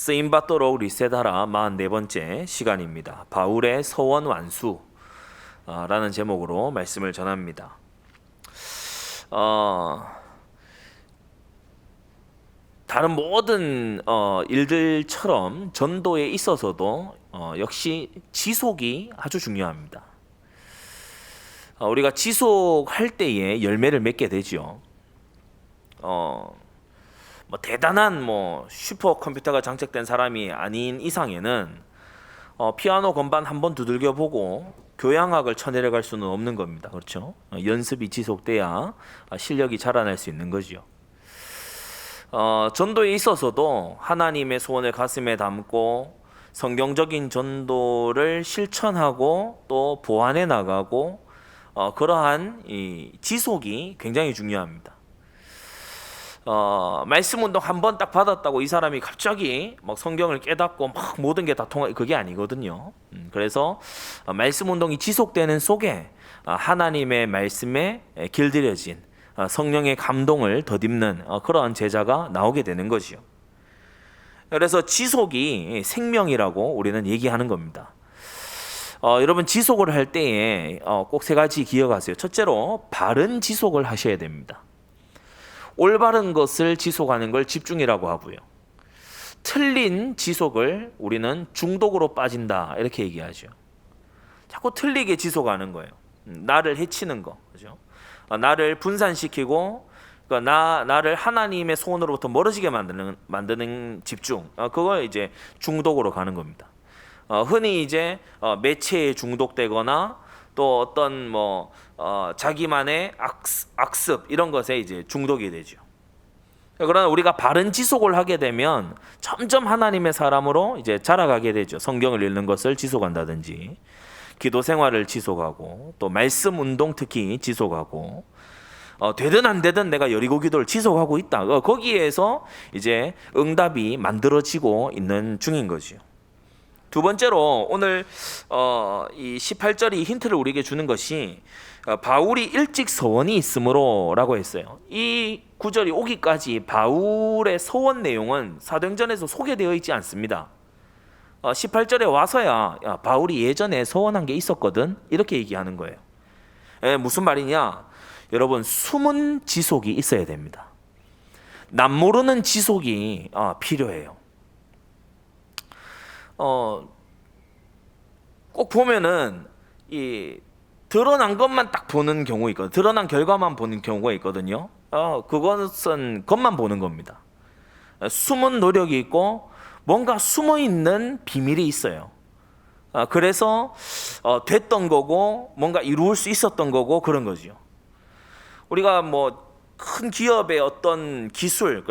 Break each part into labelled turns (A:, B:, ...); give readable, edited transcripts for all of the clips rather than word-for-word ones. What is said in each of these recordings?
A: 쓰임받도록 리셋하라 44번째 시간입니다. 바울의 서원 완수 라는 제목으로 말씀을 전합니다. 다른 모든 일들처럼 전도에 있어서도 역시 지속이 아주 중요합니다. 우리가 지속할 때에 열매를 맺게 되죠. 대단한 슈퍼컴퓨터가 장착된 사람이 아닌 이상에는 피아노 건반 한번 두들겨 보고 교양학을 쳐내려갈 수는 없는 겁니다. 그렇죠? 연습이 지속돼야 실력이 자라날 수 있는 거죠. 전도에 있어서도 하나님의 소원을 가슴에 담고 성경적인 전도를 실천하고 또 보완해 나가고 그러한 이 지속이 굉장히 중요합니다. 말씀 운동 한 번 딱 받았다고 이 사람이 갑자기 막 성경을 깨닫고 막 모든 게 다 그게 아니거든요. 그래서 말씀 운동이 지속되는 속에 하나님의 말씀에 길들여진 성령의 감동을 덧입는 그러한 제자가 나오게 되는 것이요. 그래서 지속이 생명이라고 우리는 얘기하는 겁니다. 여러분 지속을 할 때에 꼭 세 가지 기억하세요. 첫째로 바른 지속을 하셔야 됩니다. 올바른 것을 지속하는 걸 집중이라고 하고요. 틀린 지속을 우리는 중독으로 빠진다 이렇게 얘기하죠. 자꾸 틀리게 지속하는 거예요. 나를 해치는 거, 그죠? 나를 분산시키고 나를 하나님의 소원으로부터 멀어지게 만드는 집중. 그거 이제 중독으로 가는 겁니다. 흔히 이제 매체에 중독되거나 또 어떤 자기만의 악습 이런 것에 이제 중독이 되죠. 그러나 우리가 바른 지속을 하게 되면 점점 하나님의 사람으로 이제 자라가게 되죠. 성경을 읽는 것을 지속한다든지, 기도 생활을 지속하고, 또 말씀 운동 특히 지속하고, 되든 안 되든 내가 여리고 기도를 지속하고 있다. 거기에서 이제 응답이 만들어지고 있는 중인 거죠. 두 번째로 오늘 이 18절이 힌트를 우리에게 주는 것이 바울이 일찍 서원이 있으므로 라고 했어요. 이 구절이 오기까지 바울의 서원 내용은 사도행전에서 소개되어 있지 않습니다. 18절에 와서야 바울이 예전에 서원한 게 있었거든 이렇게 얘기하는 거예요. 무슨 말이냐? 여러분 숨은 지속이 있어야 됩니다. 남모르는 지속이 필요해요. 꼭 보면은 이 드러난 것만 딱 보는 경우 있거든요. 드러난 결과만 보는 경우가 있거든요. 그것은 겉만 보는 겁니다. 숨은 노력이 있고 뭔가 숨어 있는 비밀이 있어요. 그래서 됐던 거고 뭔가 이루을 수 있었던 거고 그런 거죠. 우리가 큰 기업의 어떤 기술,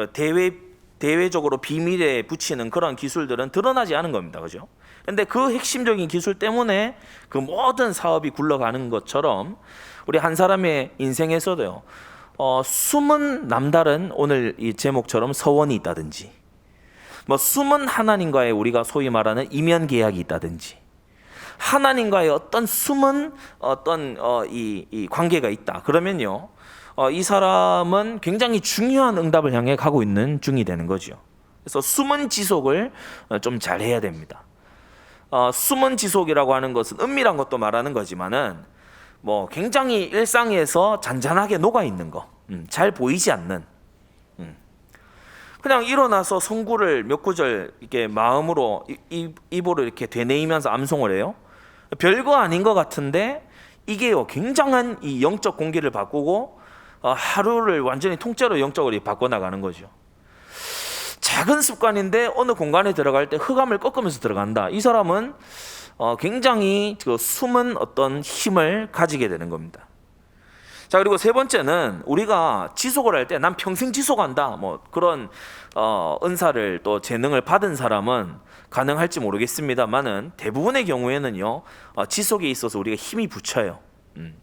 A: 대외적으로 비밀에 붙이는 그런 기술들은 드러나지 않은 겁니다. 그죠? 근데 그 핵심적인 기술 때문에 그 모든 사업이 굴러가는 것처럼 우리 한 사람의 인생에서도요, 숨은 남다른 오늘 이 제목처럼 서원이 있다든지, 숨은 하나님과의 우리가 소위 말하는 이면 계약이 있다든지, 하나님과의 어떤 숨은 어떤 이 관계가 있다. 그러면요, 이 사람은 굉장히 중요한 응답을 향해 가고 있는 중이 되는 거죠. 그래서 숨은 지속을 좀 잘해야 됩니다. 숨은 지속이라고 하는 것은 은밀한 것도 말하는 거지만은 굉장히 일상에서 잔잔하게 녹아 있는 거, 잘 보이지 않는, 그냥 일어나서 성구를 몇 구절 이렇게 마음으로 입으로 이렇게 되뇌이면서 암송을 해요. 별거 아닌 것 같은데 이게요 굉장한 이 영적 공기를 바꾸고 하루를 완전히 통째로 영적으로 바꿔나가는 거죠. 작은 습관인데 어느 공간에 들어갈 때 흑암을 꺾으면서 들어간다. 이 사람은 굉장히 그 숨은 어떤 힘을 가지게 되는 겁니다. 자, 그리고 세 번째는 우리가 지속을 할 때 난 평생 지속한다. 그런 은사를 또 재능을 받은 사람은 가능할지 모르겠습니다만은 대부분의 경우에는요 지속에 있어서 우리가 힘이 붙여요.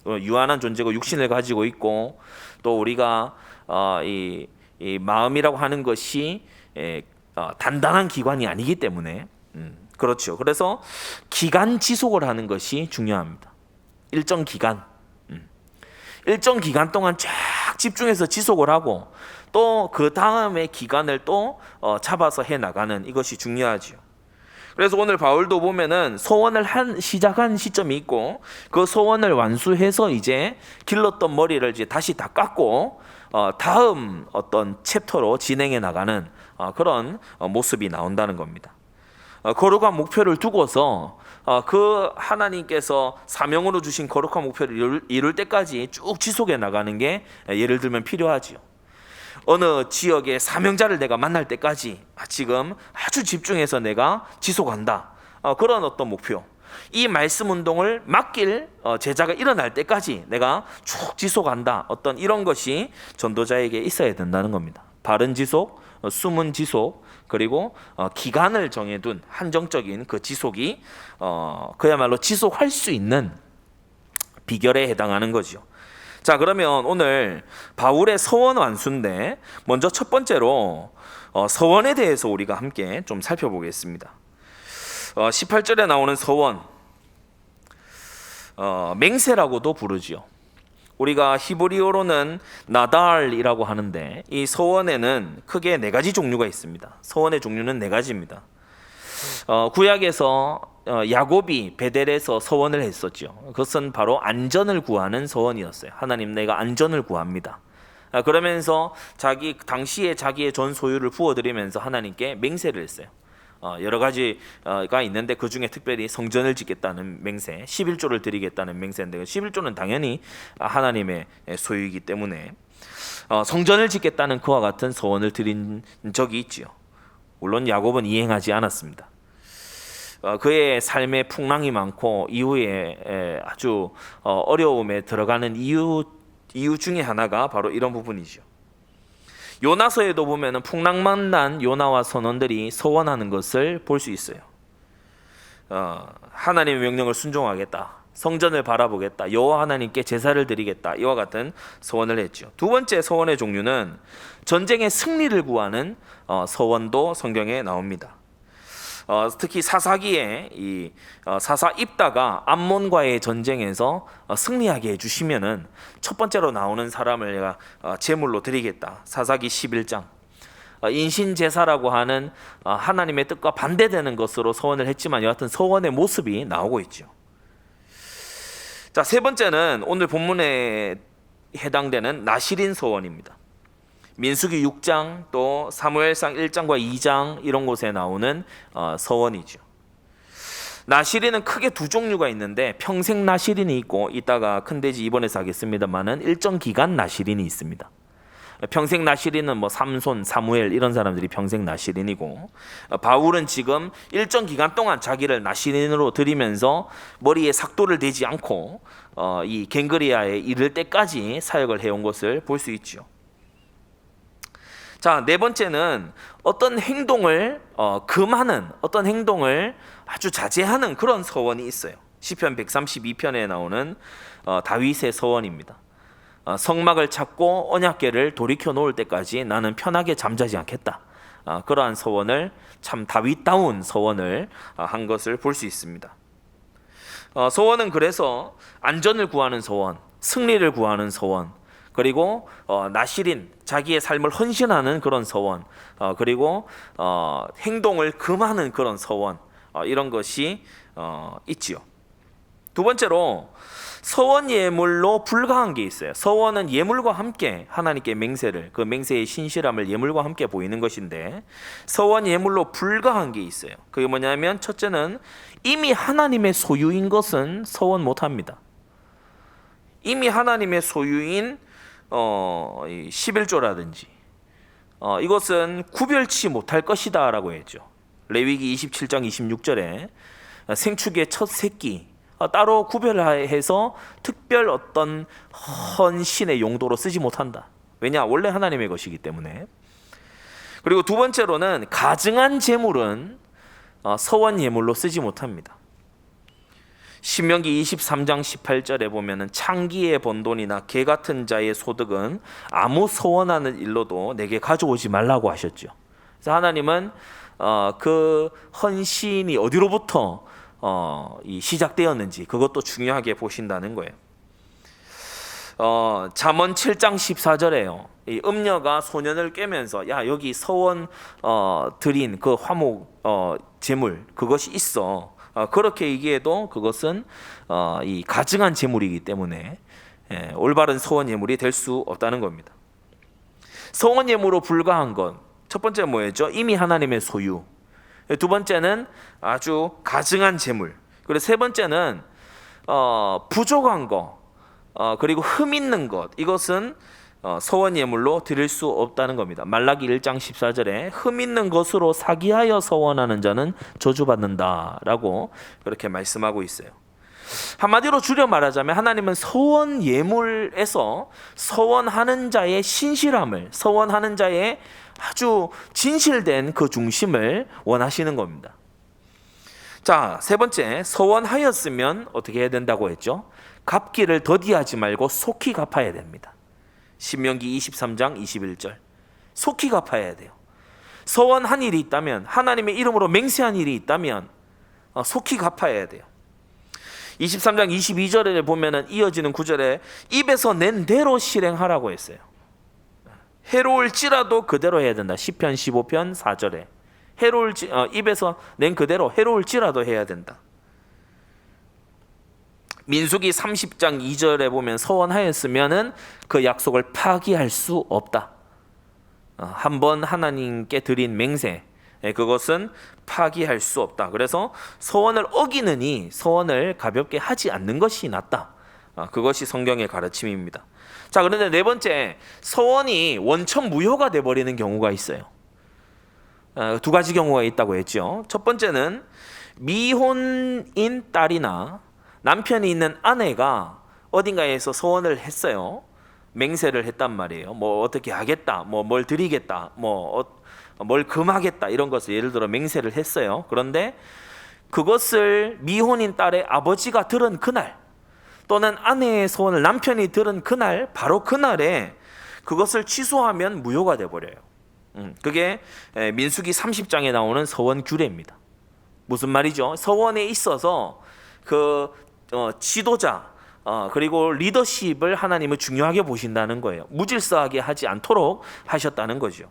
A: 유한한 존재고 육신을 가지고 있고 또 우리가 이 마음이라고 하는 것이 단단한 기관이 아니기 때문에 그렇죠. 그래서 기간 지속을 하는 것이 중요합니다. 일정 기간 동안 쫙 집중해서 지속을 하고 또 그 다음에 기간을 또 잡아서 해 나가는 이것이 중요하지요. 그래서 오늘 바울도 보면은 소원을 시작한 시점이 있고 그 소원을 완수해서 이제 길렀던 머리를 이제 다시 다 깎고 다음 어떤 챕터로 진행해 나가는 그런 모습이 나온다는 겁니다. 거룩한 목표를 두고서 그 하나님께서 사명으로 주신 거룩한 목표를 이룰 때까지 쭉 지속해 나가는 게 예를 들면 필요하지요. 어느 지역의 사명자를 내가 만날 때까지 지금 아주 집중해서 내가 지속한다. 그런 어떤 목표. 이 말씀 운동을 맡길 제자가 일어날 때까지 내가 쭉 지속한다. 어떤 이런 것이 전도자에게 있어야 된다는 겁니다. 바른 지속, 숨은 지속, 그리고 기간을 정해둔 한정적인 그 지속이 그야말로 지속할 수 있는 비결에 해당하는 거죠. 자, 그러면 오늘 바울의 서원 완수인데 먼저 첫 번째로 서원에 대해서 우리가 함께 좀 살펴보겠습니다. 18절에 나오는 서원, 맹세라고도 부르지요. 우리가 히브리어로는 나달이라고 하는데 이 서원에는 크게 네 가지 종류가 있습니다. 서원의 종류는 네 가지입니다. 구약에서 야곱이 베델에서 서원을 했었죠. 그것은 바로 안전을 구하는 서원이었어요. 하나님, 내가 안전을 구합니다. 그러면서 당시에 자기의 전 소유를 부어드리면서 하나님께 맹세를 했어요. 여러 가지가 있는데 그 중에 특별히 성전을 짓겠다는 맹세, 11조를 드리겠다는 맹세인데 11조는 당연히 하나님의 소유이기 때문에 성전을 짓겠다는 그와 같은 서원을 드린 적이 있지요. 물론 야곱은 이행하지 않았습니다. 그의 삶에 풍랑이 많고 이후에 아주 어려움에 들어가는 이유 중에 하나가 바로 이런 부분이죠. 요나서에도 보면은 풍랑 만난 요나와 선원들이 서원하는 것을 볼 수 있어요. 하나님의 명령을 순종하겠다, 성전을 바라보겠다, 여호와 하나님께 제사를 드리겠다, 이와 같은 서원을 했죠. 두 번째 서원의 종류는 전쟁의 승리를 구하는 서원도 성경에 나옵니다. 특히 사사기에 이 사사 입다가 암몬과의 전쟁에서 승리하게 해주시면은 첫 번째로 나오는 사람을 내가 제물로 드리겠다. 사사기 11장. 인신제사라고 하는 하나님의 뜻과 반대되는 것으로 서원을 했지만 여하튼 서원의 모습이 나오고 있죠. 자, 세 번째는 오늘 본문에 해당되는 나실인 서원입니다. 민수기 6장 또 사무엘상 1장과 2장 이런 곳에 나오는 서원이죠. 나실인은 크게 두 종류가 있는데 평생 나실인이 있고 이따가 큰돼지 입원해서 하겠습니다만은 일정 기간 나실인이 있습니다. 평생 나실인은 뭐 삼손, 사무엘 이런 사람들이 평생 나실인이고 바울은 지금 일정 기간 동안 자기를 나실인으로 드리면서 머리에 삭도를 대지 않고 이 갱그리아에 이를 때까지 사역을 해온 것을 볼 수 있죠. 자, 네 번째는 어떤 행동을 금하는, 어떤 행동을 아주 자제하는 그런 서원이 있어요. 시편 132편에 나오는 다윗의 서원입니다. 성막을 찾고 언약궤를 돌이켜 놓을 때까지 나는 편하게 잠자지 않겠다. 그러한 서원을, 참 다윗다운 서원을 한 것을 볼 수 있습니다. 서원은 그래서 안전을 구하는 서원, 승리를 구하는 서원, 그리고 나실인, 자기의 삶을 헌신하는 그런 서원, 그리고 행동을 금하는 그런 서원, 이런 것이 있지요. 두 번째로 서원 예물로 불가한 게 있어요. 서원은 예물과 함께 하나님께 맹세를, 그 맹세의 신실함을 예물과 함께 보이는 것인데 서원 예물로 불가한 게 있어요. 그게 뭐냐면 첫째는 이미 하나님의 소유인 것은 서원 못합니다. 이미 하나님의 소유인 11조라든지 이것은 구별치 못할 것이다 라고 했죠. 레위기 27장 26절에 생축의 첫 새끼 따로 구별해서 특별 어떤 헌신의 용도로 쓰지 못한다. 왜냐? 원래 하나님의 것이기 때문에. 그리고 두 번째로는 가증한 재물은 서원 예물로 쓰지 못합니다. 신명기 23장 18절에 보면은 창기의 번 돈이나 개 같은 자의 소득은 아무 서원하는 일로도 내게 가져오지 말라고 하셨죠. 그래서 하나님은 그 헌신이 어디로부터 시작되었는지 그것도 중요하게 보신다는 거예요. 잠언 7장 14절에요. 이 음녀가 소년을 꿰면서 야 여기 서원 드린 그 화목 제물 그것이 있어. 그렇게 얘기해도 그것은 이 가증한 제물이기 때문에 올바른 서원 예물이 될 수 없다는 겁니다. 서원 예물로 불과한 것 첫 번째 뭐였죠? 이미 하나님의 소유. 두 번째는 아주 가증한 제물. 그리고 세 번째는 부족한 것 그리고 흠 있는 것 이것은 서원 예물로 드릴 수 없다는 겁니다. 말라기 1장 14절에 흠 있는 것으로 사기하여 서원하는 자는 저주받는다라고 그렇게 말씀하고 있어요. 한마디로 줄여 말하자면 하나님은 서원 예물에서 서원하는 자의 신실함을 서원하는 자의 아주 진실된 그 중심을 원하시는 겁니다. 자, 세 번째, 서원하였으면 어떻게 해야 된다고 했죠? 갚기를 더디하지 말고 속히 갚아야 됩니다. 신명기 23장 21절. 속히 갚아야 돼요. 서원한 일이 있다면, 하나님의 이름으로 맹세한 일이 있다면 속히 갚아야 돼요. 23장 22절에 보면은 이어지는 구절에 입에서 낸 대로 실행하라고 했어요. 해로울지라도 그대로 해야 된다. 시편 15편 4절에 입에서 낸 그대로 해로울지라도 해야 된다. 민수기 30장 2절에 보면 서원하였으면은 그 약속을 파기할 수 없다. 한번 하나님께 드린 맹세 그것은 파기할 수 없다. 그래서 서원을 어기느니 서원을 가볍게 하지 않는 것이 낫다. 그것이 성경의 가르침입니다. 자, 그런데 네 번째, 서원이 원천 무효가 돼버리는 경우가 있어요. 두 가지 경우가 있다고 했죠. 첫 번째는 미혼인 딸이나 남편이 있는 아내가 어딘가에서 서원을 했어요. 맹세를 했단 말이에요. 뭐 어떻게 하겠다, 뭐 뭘 드리겠다, 뭘 금하겠다 이런 것을 예를 들어 맹세를 했어요. 그런데 그것을 미혼인 딸의 아버지가 들은 그날 또는 아내의 소원을 남편이 들은 그날 바로 그날에 그것을 취소하면 무효가 돼버려요. 그게 민수기 30장에 나오는 서원 규례입니다. 무슨 말이죠? 서원에 있어서 그 지도자 그리고 리더십을 하나님은 중요하게 보신다는 거예요. 무질서하게 하지 않도록 하셨다는 거죠.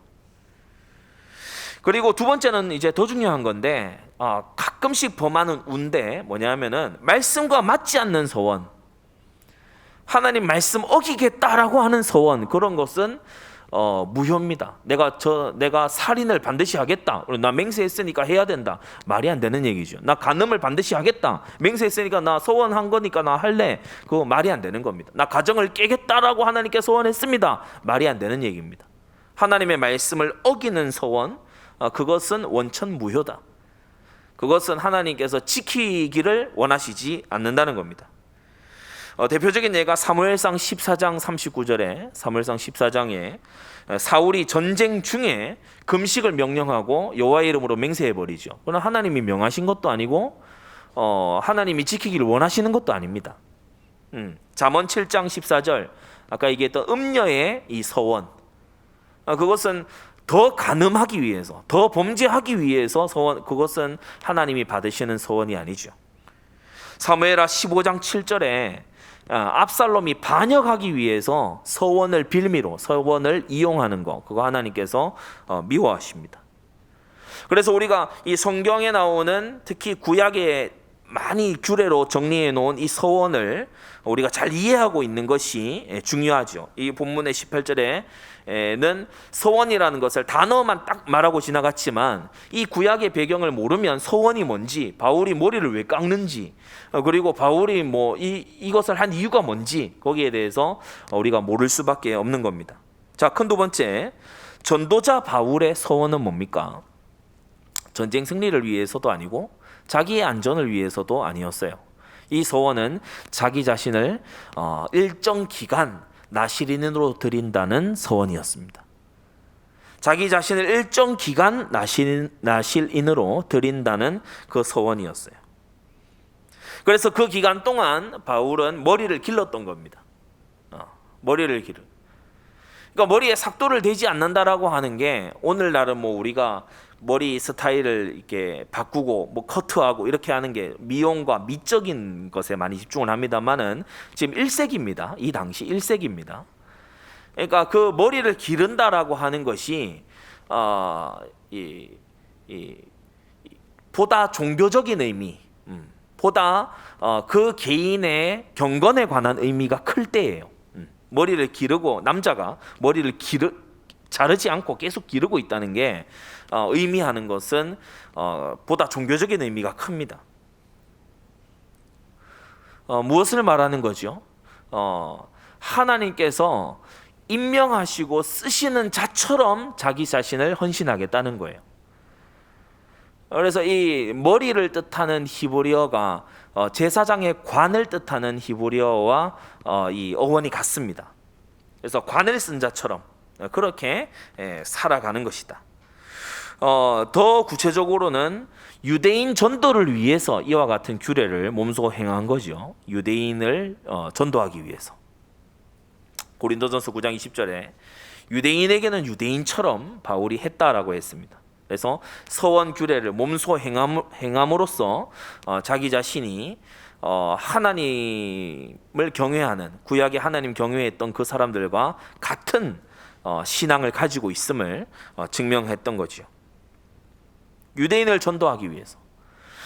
A: 그리고 두 번째는 이제 더 중요한 건데 가끔씩 범하는 운데 뭐냐면은 말씀과 맞지 않는 서원, 하나님 말씀 어기겠다라고 하는 서원, 그런 것은 무효입니다. 내가 살인을 반드시 하겠다. 나 맹세했으니까 해야 된다. 말이 안 되는 얘기죠. 나 간음을 반드시 하겠다. 맹세했으니까 나 서원한 거니까 나 할래. 그거 말이 안 되는 겁니다. 나 가정을 깨겠다라고 하나님께 서원했습니다. 말이 안 되는 얘기입니다. 하나님의 말씀을 어기는 서원, 그것은 원천 무효다. 그것은 하나님께서 지키기를 원하시지 않는다는 겁니다. 대표적인 예가 사무엘상 14장 39절에 사무엘상 14장에 사울이 전쟁 중에 금식을 명령하고 여호와의 이름으로 맹세해 버리죠. 그러나 하나님이 명하신 것도 아니고 하나님이 지키기를 원하시는 것도 아닙니다. 잠언 7장 14절 아까 얘기했던 음녀의 이 서원, 그것은 더 간음하기 위해서, 더 범죄하기 위해서 서원, 그것은 하나님이 받으시는 서원이 아니죠. 사무엘하 15장 7절에 압살롬이 반역하기 위해서 서원을 빌미로 서원을 이용하는 거, 그거 하나님께서 미워하십니다. 그래서 우리가 이 성경에 나오는 특히 구약에 많이 규례로 정리해 놓은 이 서원을 우리가 잘 이해하고 있는 것이 중요하죠. 이 본문의 18절에는 서원이라는 것을 단어만 딱 말하고 지나갔지만 이 구약의 배경을 모르면 서원이 뭔지, 바울이 머리를 왜 깎는지, 그리고 바울이 이것을 한 이유가 뭔지 거기에 대해서 우리가 모를 수밖에 없는 겁니다. 자, 큰 두 번째, 전도자 바울의 서원은 뭡니까? 전쟁 승리를 위해서도 아니고 자기의 안전을 위해서도 아니었어요. 이 서원은 자기 자신을 일정 기간 나실인으로 드린다는 서원이었습니다. 자기 자신을 일정 기간 나실인으로 드린다는 그 서원이었어요. 그래서 그 기간 동안 바울은 머리를 길렀던 겁니다. 머리를 그러니까 머리에 삭도를 대지 않는다라고 하는 게 오늘날은 우리가 머리 스타일을 이렇게 바꾸고 뭐 커트하고 이렇게 하는 게 미용과 미적인 것에 많이 집중을 합니다만은 지금 1세기입니다. 이 당시 1세기입니다. 그러니까 그 머리를 기른다라고 하는 것이 보다 종교적인 의미, 보다 그 개인의 경건에 관한 의미가 클 때예요. 머리를 기르고 남자가 머리를 자르지 않고 계속 기르고 있다는 게 의미하는 것은 보다 종교적인 의미가 큽니다. 무엇을 말하는 거죠? 하나님께서 임명하시고 쓰시는 자처럼 자기 자신을 헌신하겠다는 거예요. 그래서 이 머리를 뜻하는 히브리어가 제사장의 관을 뜻하는 히브리어와 이 어원이 같습니다. 그래서 관을 쓴 자처럼 그렇게 살아가는 것이다. 더 구체적으로는 유대인 전도를 위해서 이와 같은 규례를 몸소 행한 거죠. 유대인을 전도하기 위해서. 고린도전서 9장 20절에 유대인에게는 유대인처럼 바울이 했다라고 했습니다. 그래서 서원 규례를 몸소 행함으로써 자기 자신이 하나님을 경외하는 구약의 하나님 경외했던 그 사람들과 같은 신앙을 가지고 있음을 증명했던 거죠. 유대인을 전도하기 위해서.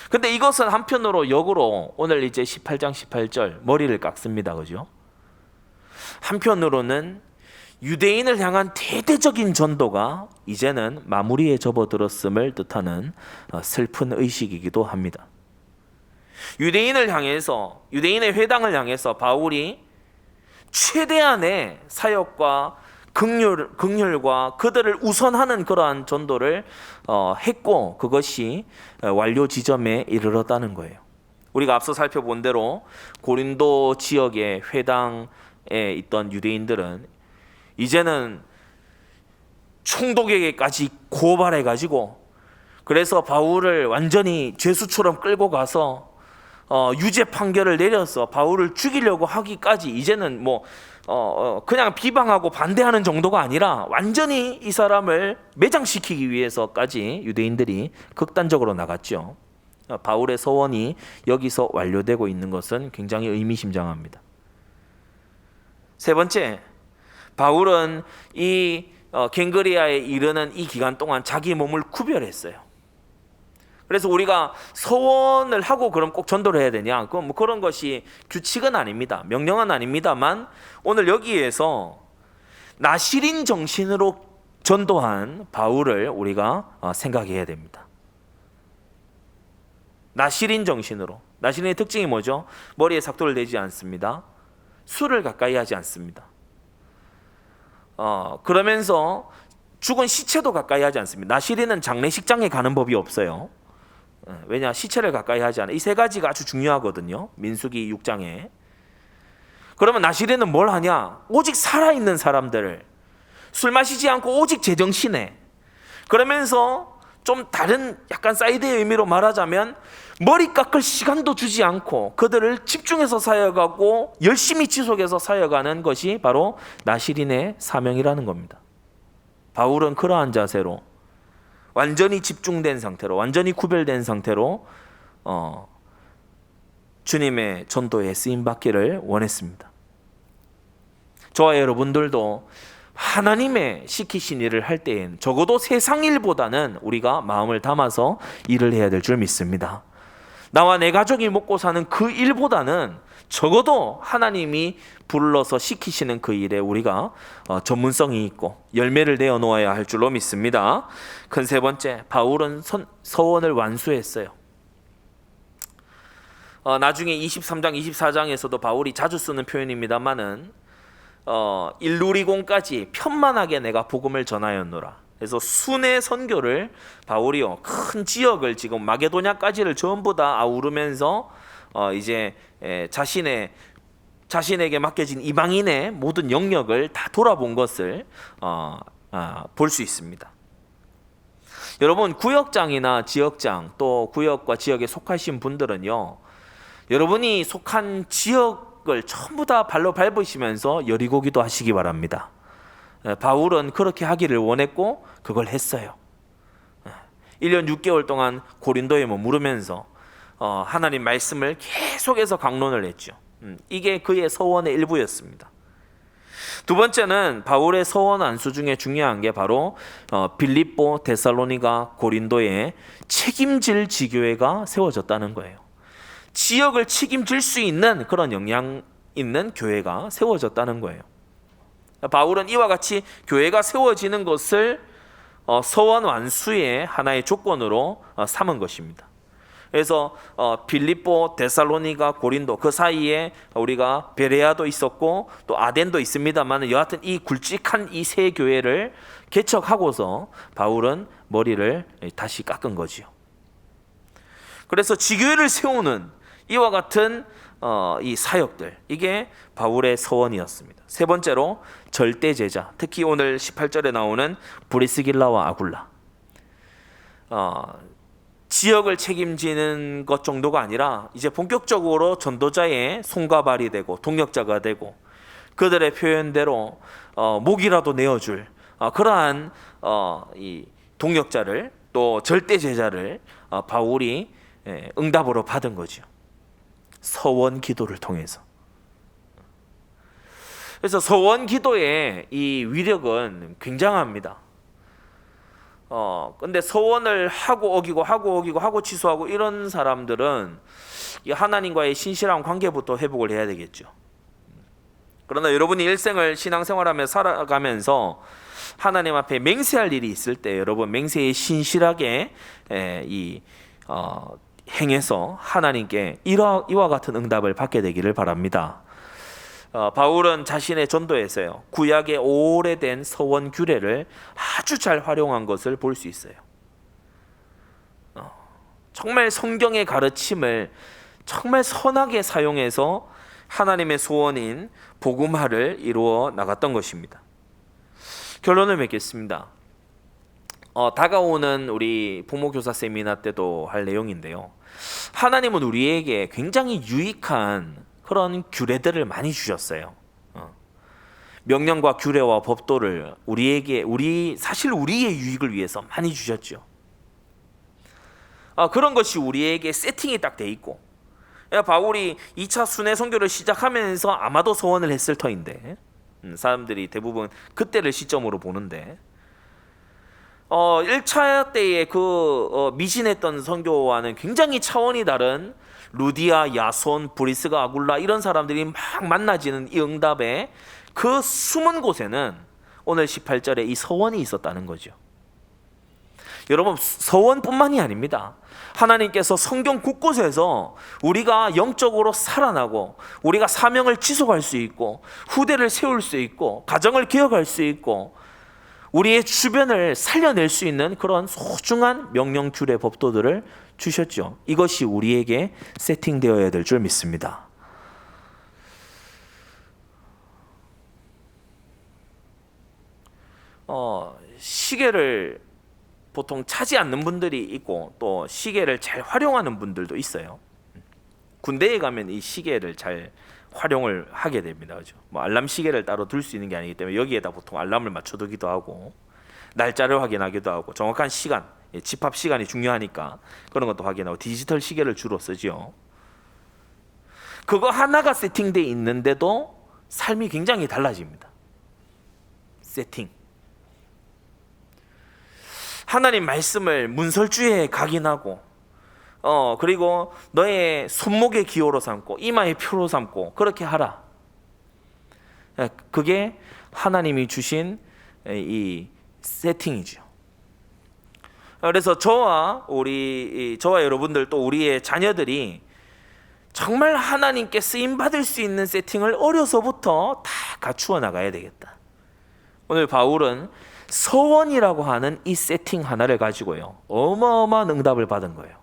A: 근데 이것은 한편으로 역으로 오늘 이제 18장 18절 머리를 깎습니다. 그죠? 한편으로는 유대인을 향한 대대적인 전도가 이제는 마무리에 접어들었음을 뜻하는 슬픈 의식이기도 합니다. 유대인을 향해서, 유대인의 회당을 향해서 바울이 최대한의 사역과 긍휼과 그들을 우선하는 그러한 전도를 했고 그것이 완료 지점에 이르렀다는 거예요. 우리가 앞서 살펴본 대로 고린도 지역의 회당에 있던 유대인들은 이제는 총독에게까지 고발해가지고 그래서 바울을 완전히 죄수처럼 끌고 가서 유죄 판결을 내려서 바울을 죽이려고 하기까지 이제는 뭐 그냥 비방하고 반대하는 정도가 아니라 완전히 이 사람을 매장시키기 위해서까지 유대인들이 극단적으로 나갔죠. 바울의 서원이 여기서 완료되고 있는 것은 굉장히 의미심장합니다. 세 번째, 바울은 이 갱그리아에 이르는 이 기간 동안 자기 몸을 구별했어요. 그래서 우리가 서원을 하고 그럼 꼭 전도를 해야 되냐? 그건 뭐 그런 것이 규칙은 아닙니다. 명령은 아닙니다만 오늘 여기에서 나실인 정신으로 전도한 바울을 우리가 생각해야 됩니다. 나실인 정신으로. 나실인의 특징이 뭐죠? 머리에 삭도를 내지 않습니다. 술을 가까이 하지 않습니다. 그러면서 죽은 시체도 가까이 하지 않습니다. 나실인은 장례식장에 가는 법이 없어요. 왜냐? 시체를 가까이 하지 않아. 이 세 가지가 아주 중요하거든요. 민수기 6장에. 그러면 나실인은 뭘 하냐? 오직 살아있는 사람들을 술 마시지 않고 오직 제정신에 그러면서 좀 다른 약간 사이드의 의미로 말하자면 머리 깎을 시간도 주지 않고 그들을 집중해서 사역하고 열심히 지속해서 사역하는 것이 바로 나실인의 사명이라는 겁니다. 바울은 그러한 자세로 완전히 집중된 상태로 완전히 구별된 상태로 주님의 전도에 쓰임받기를 원했습니다. 저와 여러분들도 하나님의 시키신 일을 할 때엔 적어도 세상 일보다는 우리가 마음을 담아서 일을 해야 될 줄 믿습니다. 나와 내 가족이 먹고 사는 그 일보다는 적어도 하나님이 불러서 시키시는 그 일에 우리가 전문성이 있고 열매를 내어 놓아야 할 줄로 믿습니다. 큰 세 번째, 바울은 서원을 완수했어요. 나중에 23장, 24장에서도 바울이 자주 쓰는 표현입니다만은 일루리곤까지 편만하게 내가 복음을 전하였노라. 그래서 순회 선교를 바울이요 큰 지역을 지금 마게도냐까지를 전부 다 아우르면서 이제 자신에게 맡겨진 이방인의 모든 영역을 다 돌아본 것을 볼 수 있습니다. 여러분 구역장이나 지역장 또 구역과 지역에 속하신 분들은요 여러분이 속한 지역을 전부 다 발로 밟으시면서 여리고기도 하시기 바랍니다. 바울은 그렇게 하기를 원했고 그걸 했어요. 1년 6개월 동안 고린도에 머무르면서 하나님 말씀을 계속해서 강론을 했죠. 이게 그의 서원의 일부였습니다. 두 번째는 바울의 서원 안수 중에 중요한 게 바로 빌립보, 데살로니가, 고린도에 책임질 지교회가 세워졌다는 거예요. 지역을 책임질 수 있는 그런 역량 있는 교회가 세워졌다는 거예요. 바울은 이와 같이 교회가 세워지는 것을 서원 완수의 하나의 조건으로 삼은 것입니다. 그래서 빌립보, 데살로니가, 고린도 그 사이에 우리가 베레아도 있었고 또 아덴도 있습니다만 여하튼 이 굵직한 이 세 교회를 개척하고서 바울은 머리를 다시 깎은 거지요. 그래서 지교회를 세우는 이와 같은 이 사역들, 이게 바울의 서원이었습니다. 세 번째로 절대 제자, 특히 오늘 18절에 나오는 브리스길라와 아굴라, 지역을 책임지는 것 정도가 아니라 이제 본격적으로 전도자의 손과 발이 되고 동역자가 되고 그들의 표현대로 목이라도 내어줄 그러한 이 동역자를, 또 절대 제자를 바울이 응답으로 받은 거죠. 서원 기도를 통해서. 그래서 서원 기도의 이 위력은 굉장합니다. 근데 서원을 하고 어기고 하고 취소하고 이런 사람들은 이 하나님과의 신실한 관계부터 회복을 해야 되겠죠. 그러나 여러분이 일생을 신앙생활하며 살아가면서 하나님 앞에 맹세할 일이 있을 때 여러분 맹세에 신실하게 행해서 하나님께 이와 같은 응답을 받게 되기를 바랍니다. 바울은 자신의 전도에서요, 구약의 오래된 서원 규례를 아주 잘 활용한 것을 볼 수 있어요. 정말 성경의 가르침을 정말 선하게 사용해서 하나님의 소원인 복음화를 이루어 나갔던 것입니다. 결론을 맺겠습니다. 다가오는 우리 부모교사 세미나 때도 할 내용인데요, 하나님은 우리에게 굉장히 유익한 그런 규례들을 많이 주셨어요. 명령과 규례와 법도를 사실 우리의 유익을 위해서 많이 주셨죠. 그런 것이 우리에게 세팅이 딱 돼 있고, 바울이 2차 순회 선교를 시작하면서 아마도 서원을 했을 터인데, 사람들이 대부분 그때를 시점으로 보는데, 1차 때의 미진했던 선교와는 굉장히 차원이 다른 루디아, 야손, 브리스가, 아굴라 이런 사람들이 막 만나지는 이 응답의 그 숨은 곳에는 오늘 18절에 이 서원이 있었다는 거죠. 여러분, 서원뿐만이 아닙니다. 하나님께서 성경 곳곳에서 우리가 영적으로 살아나고 우리가 사명을 지속할 수 있고 후대를 세울 수 있고 가정을 개혁할 수 있고 우리의 주변을 살려낼 수 있는 그런 소중한 명령, 규례, 법도들을 주셨죠. 이것이 우리에게 세팅되어야 될 줄 믿습니다. 시계를 보통 차지 않는 분들이 있고 또 시계를 잘 활용하는 분들도 있어요. 군대에 가면 이 시계를 잘 활용을 하게 됩니다. 그죠? 알람 시계를 따로 둘 수 있는 게 아니기 때문에 여기에다 보통 알람을 맞춰두기도 하고 날짜를 확인하기도 하고 정확한 시간, 집합 시간이 중요하니까 그런 것도 확인하고 디지털 시계를 주로 쓰죠. 그거 하나가 세팅돼 있는데도 삶이 굉장히 달라집니다. 세팅. 하나님 말씀을 문설주에 각인하고 그리고 너의 손목의 기호로 삼고 이마의 표로 삼고 그렇게 하라. 그게 하나님이 주신 이 세팅이죠. 그래서 저와 여러분들 또 우리의 자녀들이 정말 하나님께 쓰임 받을 수 있는 세팅을 어려서부터 다 갖추어 나가야 되겠다. 오늘 바울은 서원이라고 하는 이 세팅 하나를 가지고요, 어마어마한 응답을 받은 거예요.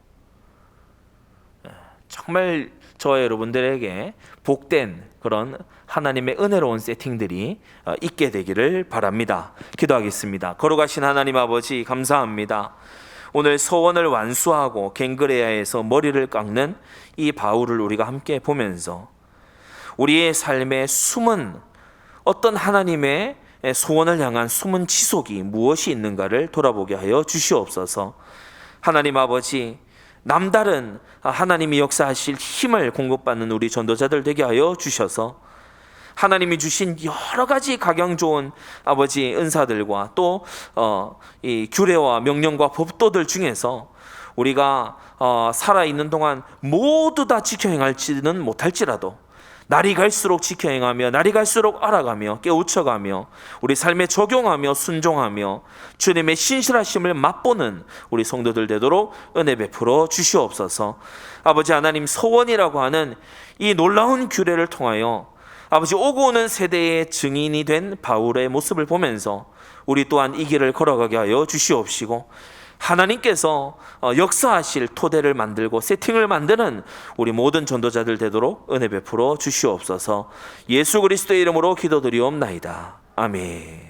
A: 정말 저와 여러분들에게 복된 그런 하나님의 은혜로운 세팅들이 있게 되기를 바랍니다. 기도하겠습니다. 거룩하신 하나님 아버지, 감사합니다. 오늘 서원을 완수하고 갱그레아에서 머리를 깎는 이 바울을 우리가 함께 보면서 우리의 삶의 숨은 어떤 하나님의 소원을 향한 숨은 지속이 무엇이 있는가를 돌아보게 하여 주시옵소서. 하나님 아버지, 남다른 하나님이 역사하실 힘을 공급받는 우리 전도자들 되게 하여 주셔서 하나님이 주신 여러 가지 각양 좋은 아버지 은사들과 또 이 규례와 명령과 법도들 중에서 우리가 살아있는 동안 모두 다 지켜 행할지는 못할지라도 날이 갈수록 지켜 행하며 날이 갈수록 알아가며 깨우쳐가며 우리 삶에 적용하며 순종하며 주님의 신실하심을 맛보는 우리 성도들 되도록 은혜 베풀어 주시옵소서. 아버지 하나님, 서원이라고 하는 이 놀라운 규례를 통하여 아버지 오고 오는 세대의 증인이 된 바울의 모습을 보면서 우리 또한 이 길을 걸어가게 하여 주시옵시고, 하나님께서 역사하실 토대를 만들고 세팅을 만드는 우리 모든 전도자들 되도록 은혜 베풀어 주시옵소서. 예수 그리스도의 이름으로 기도드리옵나이다. 아멘.